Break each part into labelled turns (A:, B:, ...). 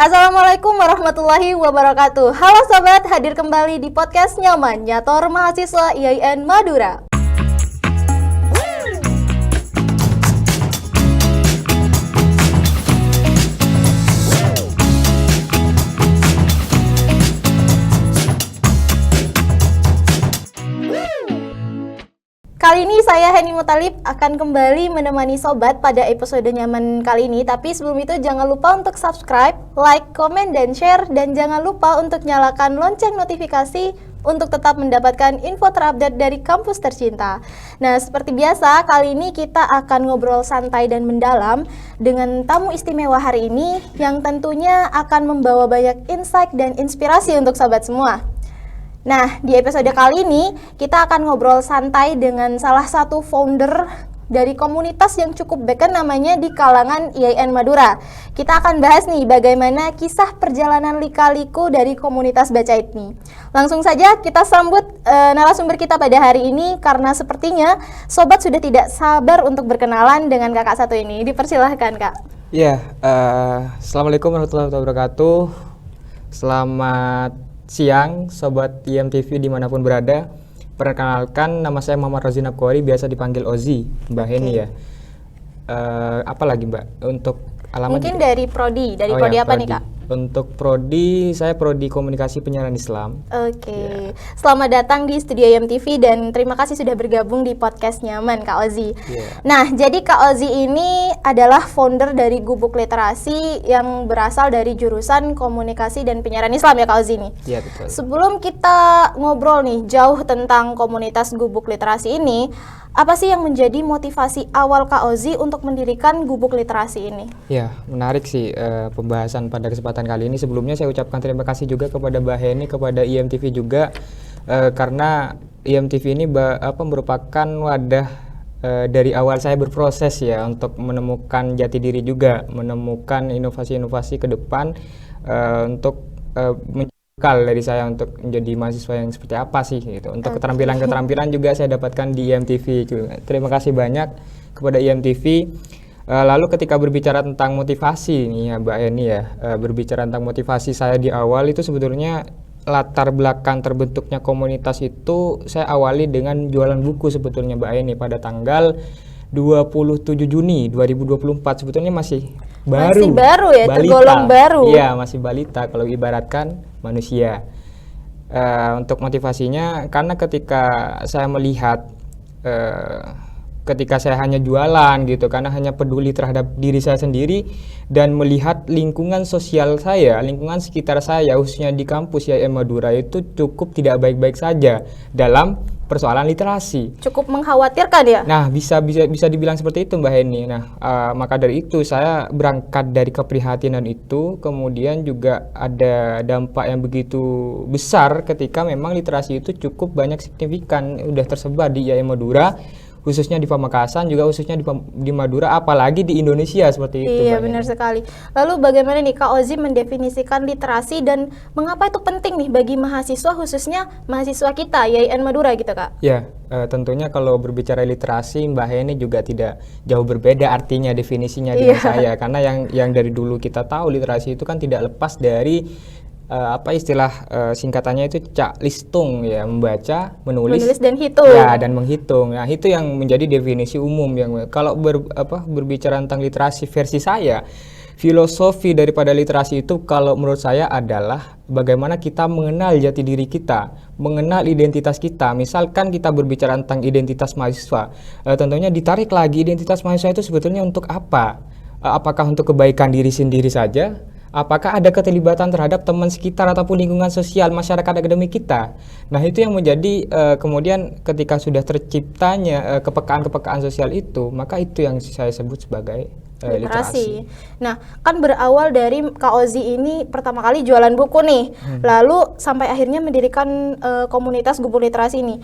A: Assalamualaikum warahmatullahi wabarakatuh. Halo sobat, hadir kembali di podcast Nyaman Nyator Mahasiswa IAIN Madura. Kali ini saya Heni Mutalib akan kembali menemani sobat pada episode nyaman kali ini. Tapi sebelum itu jangan lupa untuk subscribe, like, komen, dan share. Dan jangan lupa untuk nyalakan lonceng notifikasi untuk tetap mendapatkan info terupdate dari kampus tercinta. Nah, seperti biasa, kali ini kita akan ngobrol santai dan mendalam dengan tamu istimewa hari ini yang tentunya akan membawa banyak insight dan inspirasi untuk sobat semua. Nah, di episode kali ini kita akan ngobrol santai dengan salah satu founder dari komunitas yang cukup beken namanya di kalangan IAIN Madura. Kita akan bahas nih bagaimana kisah perjalanan lika-liku dari komunitas baca ini. Langsung saja kita sambut narasumber kita pada hari ini karena sepertinya sobat sudah tidak sabar untuk berkenalan dengan kakak satu ini. Dipersilahkan, Kak.
B: Iya, Assalamualaikum warahmatullahi wabarakatuh. Selamat siang Sobat IMTV dimanapun berada. Perkenalkan, nama saya Muhammad Rozina Kori, biasa dipanggil Ozi, Mbak Heni ya. Apa lagi Mbak? Untuk alamat
A: mungkin dari Prodi, Prodi apa nih Kak?
B: Untuk Prodi, saya Prodi Komunikasi Penyiaran Islam.
A: Oke. Selamat datang di studio IMTV dan terima kasih sudah bergabung di podcast Nyaman Kak Ozi. Nah, jadi Kak Ozi ini adalah founder dari Gubuk Literasi yang berasal dari jurusan Komunikasi dan Penyiaran Islam ya Kak Ozi ini.
B: Iya, betul.
A: Sebelum kita ngobrol nih jauh tentang komunitas Gubuk Literasi ini, apa sih yang menjadi motivasi awal Kak Ozi untuk mendirikan Gubuk Literasi ini?
B: Ya, menarik sih pembahasan pada kesempatan kali ini. Sebelumnya saya ucapkan terima kasih juga kepada Mbak Heni, kepada IMTV juga, karena IMTV ini merupakan wadah dari awal saya berproses ya untuk menemukan jati diri juga, menemukan inovasi-inovasi ke depan untuk dari saya untuk menjadi mahasiswa yang seperti apa sih gitu. Untuk keterampilan-keterampilan juga saya dapatkan di IMTV juga. Terima kasih banyak kepada IMTV. Lalu ketika berbicara tentang motivasi nih ya Mbak Eni ya, berbicara tentang motivasi saya di awal itu sebetulnya latar belakang terbentuknya komunitas itu saya awali dengan jualan buku sebetulnya Mbak Eni pada tanggal 27 Juni 2024. Sebetulnya masih baru ya, balita. Tergolong baru. Iya, masih balita kalau ibaratkan manusia. Untuk motivasinya karena ketika saya melihat ketika saya hanya jualan gitu, karena hanya peduli terhadap diri saya sendiri dan melihat lingkungan sosial saya, lingkungan sekitar saya khususnya di kampus IAIN Madura itu cukup tidak baik-baik saja dalam persoalan literasi. Cukup mengkhawatirkan ya? Nah, bisa dibilang seperti itu Mbak Heni. Nah, maka dari itu saya berangkat dari keprihatinan itu, kemudian juga ada dampak yang begitu besar ketika memang literasi itu cukup banyak signifikan udah tersebar di IAIN Madura, khususnya di Pamekasan, juga khususnya di Madura, apalagi di Indonesia seperti itu. Iya, benar sekali. Lalu bagaimana nih Kak Ozi mendefinisikan literasi dan mengapa itu penting nih bagi mahasiswa, khususnya mahasiswa kita IAIN Madura gitu Kak? Ya, tentunya kalau berbicara literasi Mbak Heni juga tidak jauh berbeda artinya definisinya dengan saya, karena yang dari dulu kita tahu literasi itu kan tidak lepas dari singkatannya itu cak listung ya, membaca, menulis dan hitung. Ya, dan menghitung. Nah, itu yang menjadi definisi umum yang kalau berbicara tentang literasi versi saya, filosofi daripada literasi itu kalau menurut saya adalah bagaimana kita mengenal jati diri kita, mengenal identitas kita. Misalkan kita berbicara tentang identitas mahasiswa, tentunya ditarik lagi identitas mahasiswa itu sebetulnya untuk apa? Apakah untuk kebaikan diri sendiri saja? Apakah ada keterlibatan terhadap teman sekitar ataupun lingkungan sosial masyarakat akademik kita? Nah, itu yang menjadi kemudian ketika sudah terciptanya kepekaan-kepekaan sosial itu, maka itu yang saya sebut sebagai literasi. Nah, kan berawal dari Kak Ozi ini pertama kali jualan buku nih, lalu sampai akhirnya mendirikan komunitas Gubuk Literasi ini.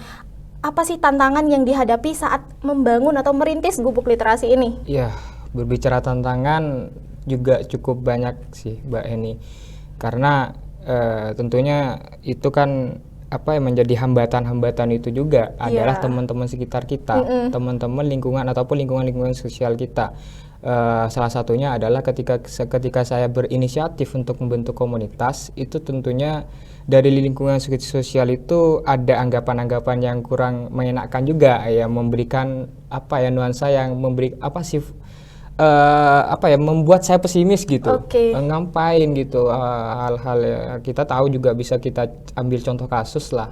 B: Apa sih tantangan yang dihadapi saat membangun atau merintis Gubuk Literasi ini? Ya, berbicara tantangan juga cukup banyak sih Mbak Heni, karena tentunya itu kan yang menjadi hambatan-hambatan itu juga adalah teman-teman sekitar kita, teman-teman lingkungan ataupun lingkungan sosial kita. Salah satunya adalah ketika saya berinisiatif untuk membentuk komunitas, itu tentunya dari lingkungan sosial itu ada anggapan-anggapan yang kurang mengenakan juga ya, memberikan nuansa yang membuat saya pesimis gitu. Ngapain gitu hal-hal kita tahu juga, bisa kita ambil contoh kasus lah,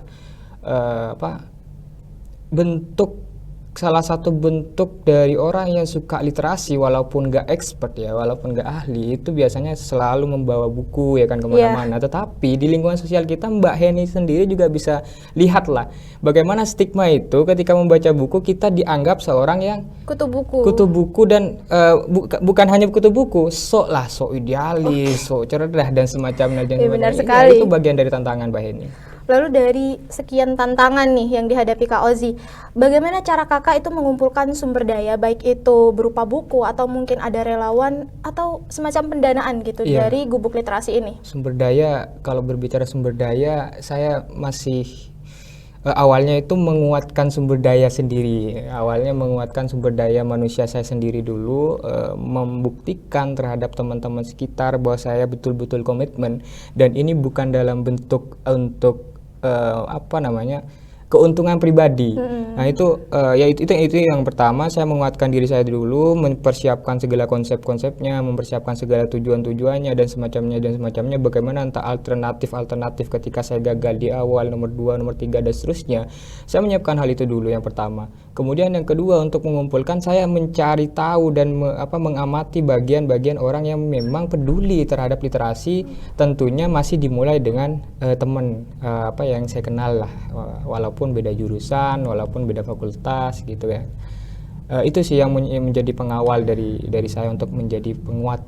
B: salah satu bentuk dari orang yang suka literasi walaupun nggak expert ya, walaupun nggak ahli, itu biasanya selalu membawa buku ya kan kemana-mana. Tetapi di lingkungan sosial kita, Mbak Heni sendiri juga bisa lihat lah bagaimana stigma itu ketika membaca buku, kita dianggap seorang yang kutu buku dan bukan hanya kutu buku, sok idealis, sok cerdas dan semacamnya.
A: Benar sekali.
B: Itu bagian dari tantangan Mbak Heni.
A: Lalu dari sekian tantangan nih yang dihadapi Kak Ozi, bagaimana cara kakak itu mengumpulkan sumber daya, baik itu berupa buku atau mungkin ada relawan atau semacam pendanaan gitu dari Gubuk Literasi ini?
B: Sumber daya, kalau berbicara sumber daya, saya masih awalnya itu menguatkan sumber daya sendiri. Awalnya menguatkan sumber daya manusia saya sendiri dulu, membuktikan terhadap teman-teman sekitar bahwa saya betul-betul komitmen, dan ini bukan dalam bentuk untuk keuntungan pribadi. Nah itu yang pertama, saya menguatkan diri saya dulu, mempersiapkan segala konsep-konsepnya, mempersiapkan segala tujuan-tujuannya dan semacamnya, bagaimana entah alternatif ketika saya gagal di awal, nomor 2, nomor 3 dan seterusnya. Saya menyiapkan hal itu dulu yang pertama. Kemudian yang kedua, untuk mengumpulkan, saya mencari tahu dan mengamati bagian-bagian orang yang memang peduli terhadap literasi. Tentunya masih dimulai dengan teman yang saya kenal lah, walaupun beda jurusan, walaupun beda fakultas gitu ya. Itu sih yang menjadi pengawal dari saya untuk menjadi penguat.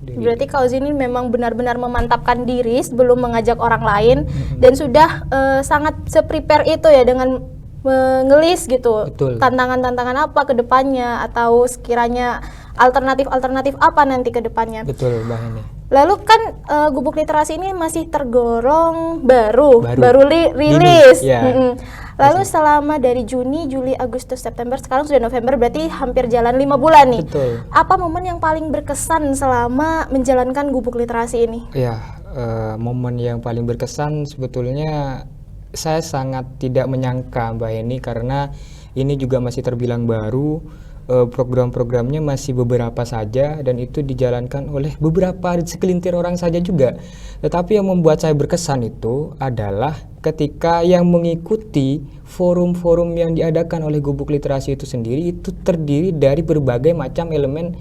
A: Berarti Kak Ozi ini memang benar-benar memantapkan diri sebelum mengajak orang lain, dan sudah sangat se-prepare itu ya, dengan mengelis gitu.
B: Betul.
A: Tantangan-tantangan apa ke depannya, atau sekiranya alternatif apa nanti ke depannya.
B: Betul, Mbak Heni.
A: Lalu kan Gubuk Literasi ini masih tergolong baru rilis. Lalu selama dari Juni, Juli, Agustus, September, sekarang sudah November, berarti hampir jalan 5 bulan nih.
B: Betul.
A: Apa momen yang paling berkesan selama menjalankan Gubuk Literasi ini?
B: Ya, momen yang paling berkesan sebetulnya saya sangat tidak menyangka Mbak Heni, karena ini juga masih terbilang baru. Program-programnya masih beberapa saja, dan itu dijalankan oleh beberapa segelintir orang saja juga. Tetapi yang membuat saya berkesan itu adalah ketika yang mengikuti forum-forum yang diadakan oleh Gubuk Literasi itu sendiri, itu terdiri dari berbagai macam elemen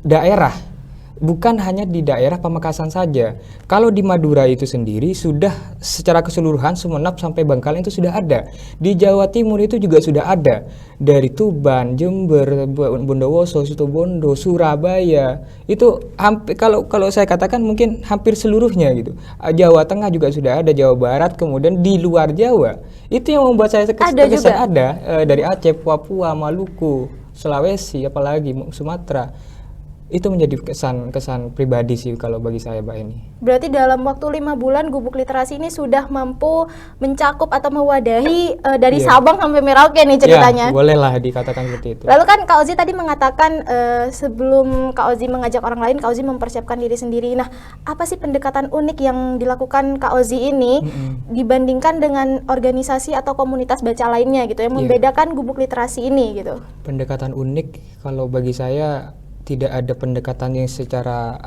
B: daerah. Bukan hanya di daerah Pamekasan saja. Kalau di Madura itu sendiri sudah secara keseluruhan, Sumeneb sampai Bangkalan itu sudah ada. Di Jawa Timur itu juga sudah ada. Dari Tuban, Jember, Bondowoso, Situbondo, Surabaya. Itu hampir, kalau saya katakan mungkin hampir seluruhnya gitu. Jawa Tengah juga sudah ada, Jawa Barat, kemudian di luar Jawa. Itu yang membuat saya terkesan ada dari Aceh, Papua, Maluku, Sulawesi, apalagi Sumatera. Itu menjadi kesan pribadi sih kalau bagi saya, Mbak Eni.
A: Berarti dalam waktu 5 bulan Gubuk Literasi ini sudah mampu mencakup atau mewadahi dari Sabang sampai Merauke nih ceritanya.
B: Bolehlah dikatakan seperti itu.
A: Lalu kan Kak Ozi tadi mengatakan sebelum Kak Ozi mengajak orang lain, Kak Ozi mempersiapkan diri sendiri. Nah, apa sih pendekatan unik yang dilakukan Kak Ozi ini dibandingkan dengan organisasi atau komunitas baca lainnya gitu, yang membedakan Gubuk Literasi ini gitu?
B: Pendekatan unik kalau bagi saya, tidak ada pendekatan yang secara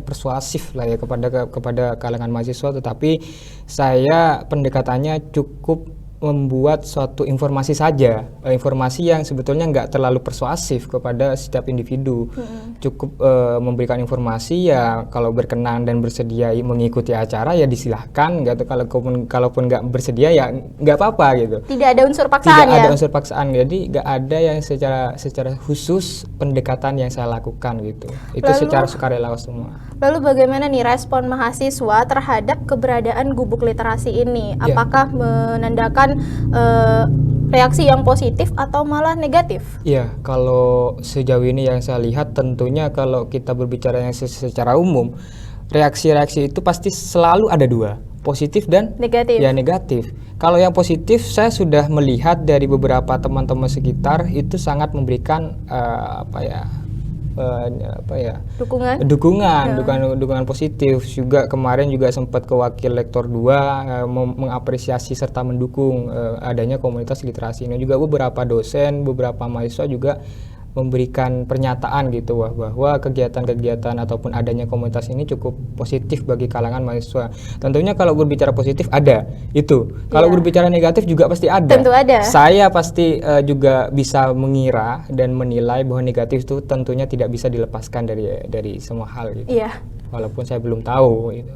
B: persuasif lah ya kepada kalangan mahasiswa, tetapi saya pendekatannya cukup membuat suatu informasi saja, informasi yang sebetulnya nggak terlalu persuasif kepada setiap individu. Cukup memberikan informasi, ya kalau berkenan dan bersedia mengikuti acara ya disilahkan, gitu. Kalaupun nggak bersedia ya nggak apa-apa gitu.
A: Tidak ada unsur paksaan.
B: Tidak ada unsur paksaan, jadi nggak ada yang secara khusus pendekatan yang saya lakukan gitu. Itu secara sukarela semua.
A: Lalu bagaimana nih respon mahasiswa terhadap keberadaan Gubuk Literasi ini? Apakah menandakan reaksi yang positif atau malah negatif?
B: Ya, kalau sejauh ini yang saya lihat, tentunya kalau kita berbicara yang secara umum, reaksi-reaksi itu pasti selalu ada dua. positif dan
A: negatif.
B: Ya negatif. Kalau yang positif saya sudah melihat dari beberapa teman-teman sekitar itu sangat memberikan dukungan positif. Juga kemarin juga sempat ke wakil lektor 2 mengapresiasi serta mendukung adanya komunitas literasi ini. Juga beberapa dosen, beberapa mahasiswa juga memberikan pernyataan gitu bahwa kegiatan-kegiatan ataupun adanya komunitas ini cukup positif bagi kalangan mahasiswa. Tentunya kalau berbicara positif ada itu. Kalau berbicara negatif juga pasti ada.
A: Tentu ada.
B: Saya pasti juga bisa mengira dan menilai bahwa negatif itu tentunya tidak bisa dilepaskan dari semua hal gitu.
A: Iya.
B: Walaupun saya belum tahu gitu.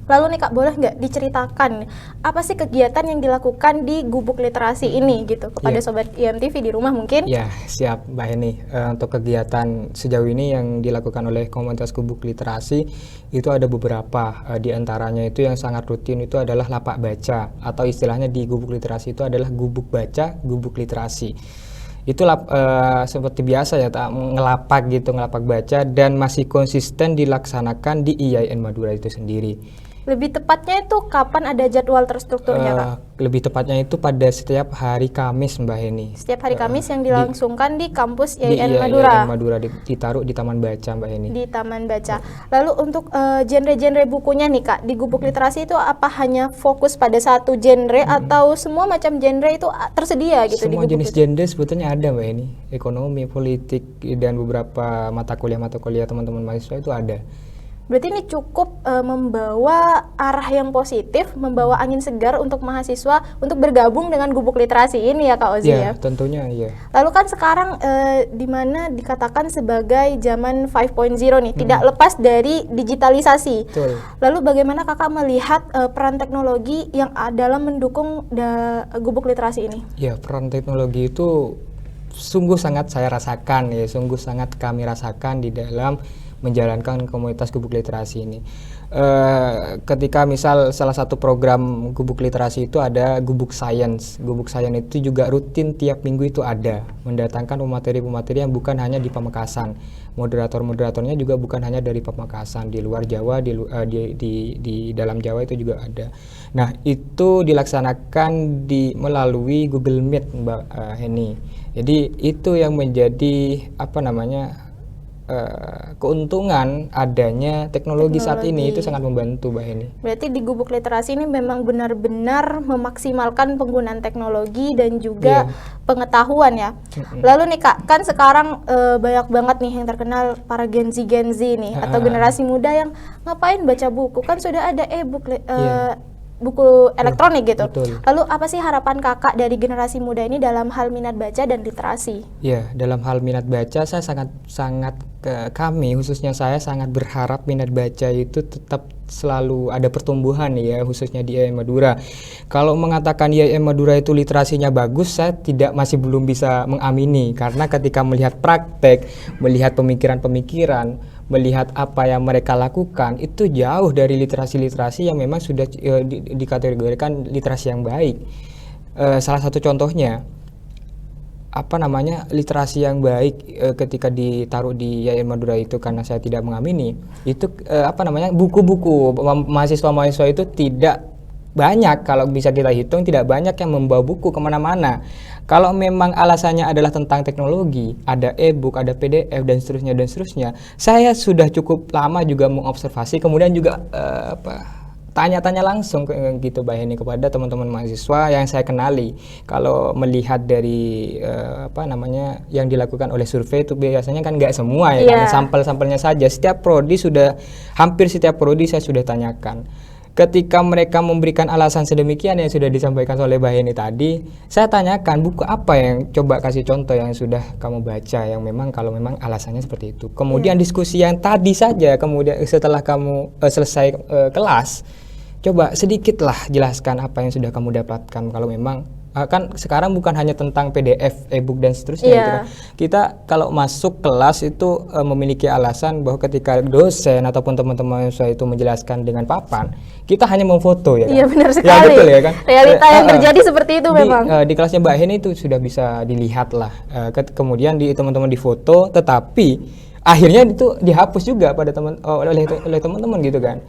A: Lalu nih Kak, boleh nggak diceritakan apa sih kegiatan yang dilakukan di Gubuk Literasi ini gitu kepada Sobat IMTV di rumah mungkin?
B: Ya, siap Mbak Heni. Untuk kegiatan sejauh ini yang dilakukan oleh komunitas Gubuk Literasi itu ada beberapa. Di antaranya itu yang sangat rutin itu adalah lapak baca, atau istilahnya di Gubuk Literasi itu adalah gubuk baca, gubuk literasi. Itu seperti biasa ya, ngelapak baca, dan masih konsisten dilaksanakan di IAIN Madura itu sendiri.
A: Lebih tepatnya itu kapan ada jadwal terstrukturnya Kak?
B: Lebih tepatnya itu pada setiap hari Kamis Mbak Heni.
A: Setiap hari Kamis yang dilangsungkan di kampus IAIN
B: Madura. IAIN Madura ditaruh di Taman Baca Mbak Heni.
A: Di Taman Baca. Lalu untuk genre-genre bukunya nih Kak, di Gubuk Literasi itu apa hanya fokus pada satu genre atau semua macam genre itu tersedia gitu?
B: Semua jenis genre sebetulnya ada Mbak Heni. Ekonomi, politik, dan beberapa mata kuliah teman-teman mahasiswa itu ada.
A: Berarti ini cukup membawa arah yang positif, membawa angin segar untuk mahasiswa untuk bergabung dengan Gubuk Literasi ini ya Kak Ozi ya?
B: Tentunya iya.
A: Lalu kan sekarang di mana dikatakan sebagai zaman 5.0 nih, tidak lepas dari digitalisasi.
B: Betul.
A: Lalu bagaimana Kakak melihat peran teknologi yang dalam mendukung Gubuk Literasi ini?
B: Ya, peran teknologi itu sungguh sangat saya rasakan ya, sungguh sangat kami rasakan di dalam menjalankan komunitas Gubuk Literasi ini. Ketika misal salah satu program Gubuk Literasi itu ada Gubuk Science. Gubuk Science itu juga rutin tiap minggu itu ada mendatangkan pemateri-pemateri yang bukan hanya di Pamekasan. Moderator-moderatornya juga bukan hanya dari Pamekasan, di luar Jawa, di dalam Jawa itu juga ada. Nah, itu dilaksanakan melalui Google Meet Mbak Heni. Jadi itu yang menjadi keuntungan adanya teknologi saat ini, itu sangat membantu Mbak Heni.
A: Berarti di Gubuk Literasi ini memang benar-benar memaksimalkan penggunaan teknologi dan juga pengetahuan ya. Lalu nih Kak, kan sekarang banyak banget nih yang terkenal para Gen Z nih atau generasi muda yang ngapain baca buku, kan sudah ada e-book buku elektronik gitu.
B: Betul.
A: Lalu apa sih harapan Kakak dari generasi muda ini dalam hal minat baca dan literasi?
B: Ya, dalam hal minat baca saya kami khususnya saya sangat berharap minat baca itu tetap selalu ada pertumbuhan ya, khususnya di IAIN Madura. Kalau mengatakan IAIN Madura itu literasinya bagus, saya masih belum bisa mengamini, karena ketika melihat praktek, melihat pemikiran-pemikiran, melihat apa yang mereka lakukan, itu jauh dari literasi-literasi yang memang sudah dikategorikan literasi yang baik. Salah satu contohnya literasi yang baik ketika ditaruh di IAIN Madura itu, karena saya tidak mengamini itu buku-buku mahasiswa-mahasiswa itu tidak banyak. Kalau bisa kita hitung, tidak banyak yang membawa buku kemana-mana. Kalau memang alasannya adalah tentang teknologi, ada e-book, ada PDF dan seterusnya, saya sudah cukup lama juga mengobservasi, kemudian juga tanya-tanya langsung gitu Mbak Heni kepada teman-teman mahasiswa yang saya kenali. Kalau melihat dari yang dilakukan oleh survei itu biasanya kan nggak semua ya, karena sampel-sampelnya saja. Hampir setiap prodi saya sudah tanyakan. Ketika mereka memberikan alasan sedemikian yang sudah disampaikan oleh Mbak Heni tadi, saya tanyakan buku apa yang coba kasih contoh yang sudah kamu baca yang memang kalau memang alasannya seperti itu. Kemudian diskusi yang tadi saja, kemudian setelah kamu selesai kelas, coba sedikitlah jelaskan apa yang sudah kamu dapatkan. Kalau memang kan sekarang bukan hanya tentang PDF, e-book dan seterusnya gitu kan. Kita kalau masuk kelas itu memiliki alasan bahwa ketika dosen ataupun teman-teman saya itu menjelaskan dengan papan, kita hanya memfoto ya kan?
A: Iya benar sekali.
B: Ya, betul ya kan?
A: Realita yang terjadi seperti itu memang.
B: Di kelasnya Mbak Heni itu sudah bisa dilihat lah. Kemudian teman-teman difoto, tetapi akhirnya itu dihapus juga oleh teman-teman gitu kan.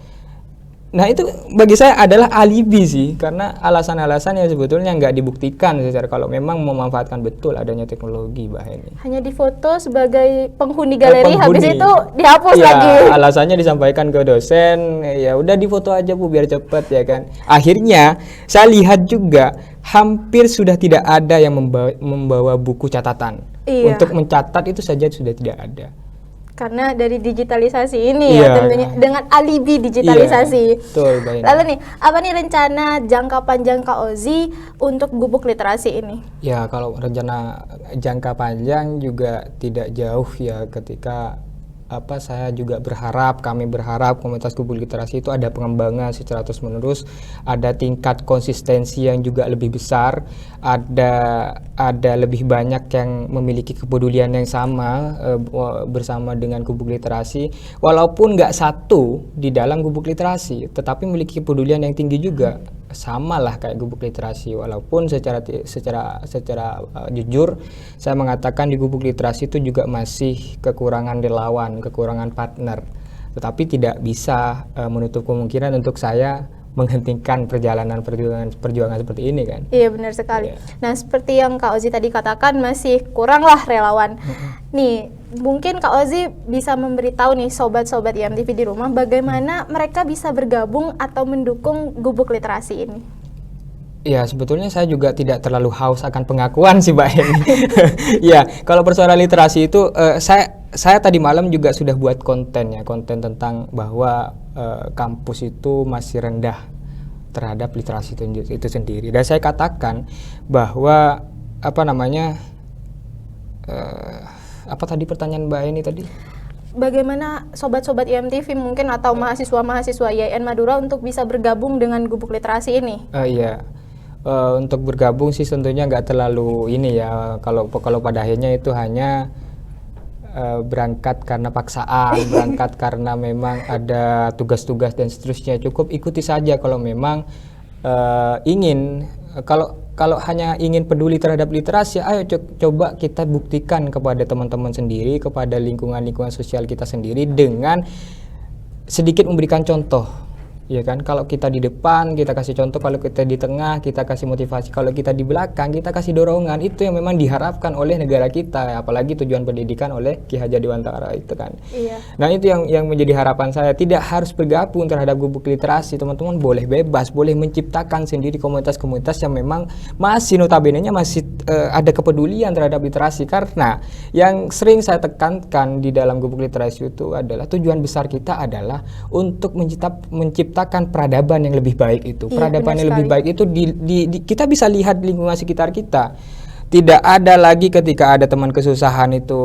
B: Nah itu bagi saya adalah alibi sih, karena alasan-alasan yang sebetulnya nggak dibuktikan secara kalau memang memanfaatkan betul adanya teknologi Mbak Heni.
A: Hanya difoto sebagai penghuni galeri, habis itu dihapus
B: ya,
A: lagi.
B: Alasannya disampaikan ke dosen, ya udah difoto aja Bu biar cepet ya kan. Akhirnya saya lihat juga hampir sudah tidak ada yang membawa buku catatan. Untuk mencatat itu saja sudah tidak ada.
A: Karena dari digitalisasi ini ya tentunya dengan alibi digitalisasi.
B: Betul,
A: lalu nih, apa nih rencana jangka panjang Kak Ozi untuk gubuk literasi ini?
B: Ya kalau rencana jangka panjang juga tidak jauh ya, ketika saya juga kami berharap komunitas gubuk literasi itu ada pengembangan secara terus menerus, ada tingkat konsistensi yang juga lebih besar, ada lebih banyak yang memiliki kepedulian yang sama bersama dengan gubuk literasi, walaupun nggak satu di dalam gubuk literasi, tetapi memiliki kepedulian yang tinggi juga. Sama lah kayak gubuk literasi, walaupun secara jujur saya mengatakan di gubuk literasi itu juga masih kekurangan relawan, kekurangan partner, tetapi tidak bisa menutup kemungkinan untuk saya menghentikan perjuangan seperti ini kan.
A: Iya benar sekali. Nah seperti yang Kak Ozi tadi katakan, masih kurang lah relawan. Nih mungkin Kak Ozi bisa memberitahu nih sobat-sobat IMTV di rumah bagaimana mereka bisa bergabung atau mendukung gubuk literasi ini.
B: Ya sebetulnya saya juga tidak terlalu haus akan pengakuan sih Mbak Heni. Ya kalau persoalan literasi itu saya tadi malam juga sudah buat konten tentang bahwa kampus itu masih rendah terhadap literasi itu sendiri. Dan saya katakan bahwa apa tadi pertanyaan Mbak Eni tadi?
A: Bagaimana sobat-sobat IMTV mungkin atau mahasiswa-mahasiswa IAIN Madura untuk bisa bergabung dengan gubuk literasi ini?
B: Untuk bergabung sih tentunya nggak terlalu ini ya. Kalau pada akhirnya itu hanya berangkat karena paksaan, berangkat karena memang ada tugas-tugas dan seterusnya. Cukup ikuti saja kalau memang ingin. Kalau hanya ingin peduli terhadap literasi, ayo coba kita buktikan kepada teman-teman sendiri, kepada lingkungan sosial kita sendiri dengan sedikit memberikan contoh. Ya kan, kalau kita di depan kita kasih contoh, kalau kita di tengah kita kasih motivasi, kalau kita di belakang kita kasih dorongan. Itu yang memang diharapkan oleh negara kita, apalagi tujuan pendidikan oleh Ki Hajar Dewantara itu kan. Nah itu yang menjadi harapan saya. Tidak harus bergabung terhadap gubuk literasi, teman-teman boleh bebas, boleh menciptakan sendiri komunitas-komunitas yang memang masih notabene-nya masih ada kepedulian terhadap literasi. Karena yang sering saya tekankan di dalam gubuk literasi itu adalah tujuan besar kita adalah untuk menciptakan peradaban yang lebih baik itu. Peradaban yang lebih baik itu kita bisa lihat di lingkungan sekitar kita. Tidak ada lagi ketika ada teman kesusahan itu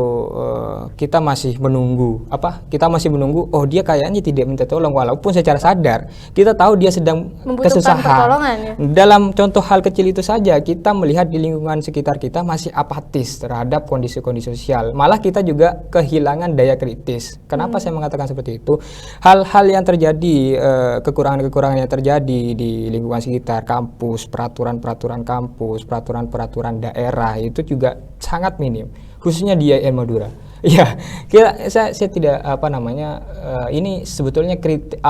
B: kita masih menunggu. Kita masih menunggu, oh dia kayaknya tidak minta tolong, walaupun secara sadar kita tahu dia sedang kesusahan.
A: Ya?
B: Dalam contoh hal kecil itu saja kita melihat di lingkungan sekitar kita masih apatis terhadap kondisi-kondisi sosial. Malah kita juga kehilangan daya kritis. Kenapa saya mengatakan seperti itu? Hal-hal yang terjadi, kekurangan-kekurangan yang terjadi di lingkungan sekitar kampus, peraturan-peraturan kampus, peraturan-peraturan daerah itu juga sangat minim, khususnya di IAIN Madura. Ya, saya tidak ini sebetulnya kritik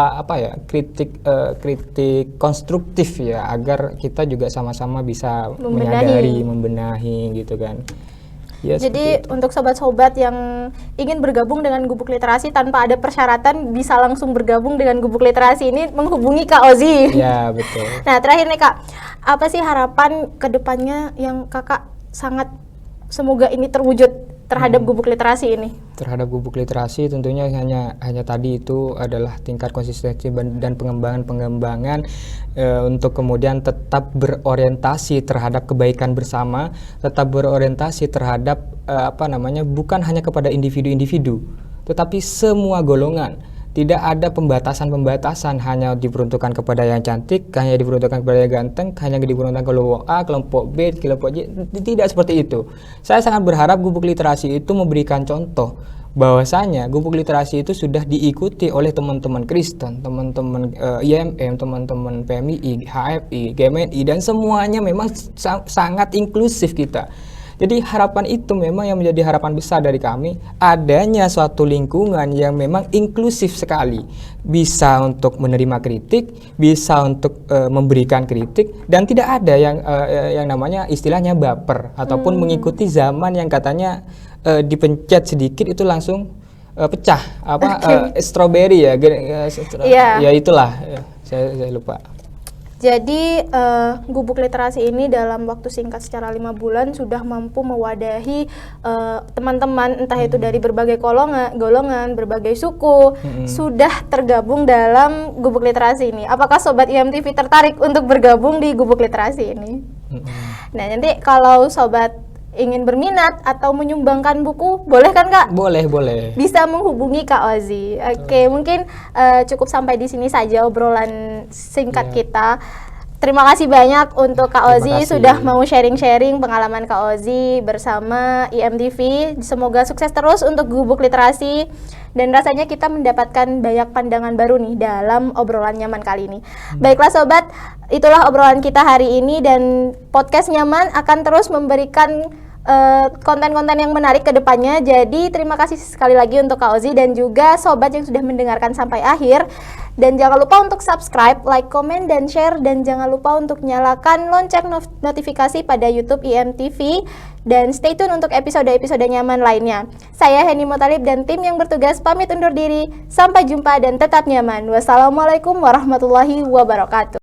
B: konstruktif ya, agar kita juga sama-sama bisa membenahi gitu kan. Ya,
A: jadi untuk sobat-sobat yang ingin bergabung dengan gubuk literasi tanpa ada persyaratan, bisa langsung bergabung dengan gubuk literasi ini, menghubungi Kak Ozi.
B: Ya betul.
A: Nah terakhir nih Kak, apa sih harapan kedepannya yang Kakak sangat semoga ini terwujud terhadap gubuk literasi ini?
B: Terhadap gubuk literasi tentunya hanya tadi itu adalah tingkat konsistensi dan pengembangan untuk kemudian tetap berorientasi terhadap kebaikan bersama, tetap berorientasi terhadap bukan hanya kepada individu-individu, tetapi semua golongan. Tidak ada pembatasan, hanya diperuntukkan kepada yang cantik, hanya diperuntukkan kepada yang ganteng, hanya diperuntukkan kelompok A, kelompok B, kelompok J. Tidak seperti itu. Saya sangat berharap gubuk literasi itu memberikan contoh bahwasanya gubuk literasi itu sudah diikuti oleh teman-teman Kristen, teman-teman IMM, teman-teman PMII, HFI, GMNI, dan semuanya memang sangat inklusif kita. Jadi harapan itu memang yang menjadi harapan besar dari kami, adanya suatu lingkungan yang memang inklusif sekali, bisa untuk menerima kritik, bisa untuk memberikan kritik, dan tidak ada yang namanya istilahnya baper ataupun mengikuti zaman yang katanya dipencet sedikit itu langsung pecah strawberry ya, ya itulah saya lupa.
A: Jadi gubuk literasi ini dalam waktu singkat secara 5 bulan sudah mampu mewadahi teman-teman entah itu dari berbagai golongan, berbagai suku sudah tergabung dalam gubuk literasi ini. Apakah Sobat IMTV tertarik untuk bergabung di gubuk literasi ini? Nah, nanti kalau Sobat ingin berminat atau menyumbangkan buku, boleh kan Kak?
B: Boleh.
A: Bisa menghubungi Kak Ozi. Oke, mungkin cukup sampai di sini saja obrolan singkat kita. Terima kasih banyak untuk Kak Ozi sudah mau sharing-sharing pengalaman Kak Ozi bersama IMTV. Semoga sukses terus untuk gubuk literasi dan rasanya kita mendapatkan banyak pandangan baru nih dalam obrolan nyaman kali ini. Baiklah Sobat, itulah obrolan kita hari ini dan podcast Nyaman akan terus memberikan konten-konten yang menarik ke depannya. Jadi terima kasih sekali lagi untuk Kak Ozi dan juga Sobat yang sudah mendengarkan sampai akhir. Dan jangan lupa untuk subscribe, like, komen, dan share. Dan jangan lupa untuk nyalakan lonceng notifikasi pada YouTube IMTV. Dan stay tune untuk episode-episode nyaman lainnya. Saya Heni Motalib dan tim yang bertugas pamit undur diri. Sampai jumpa dan tetap nyaman. Wassalamualaikum warahmatullahi wabarakatuh.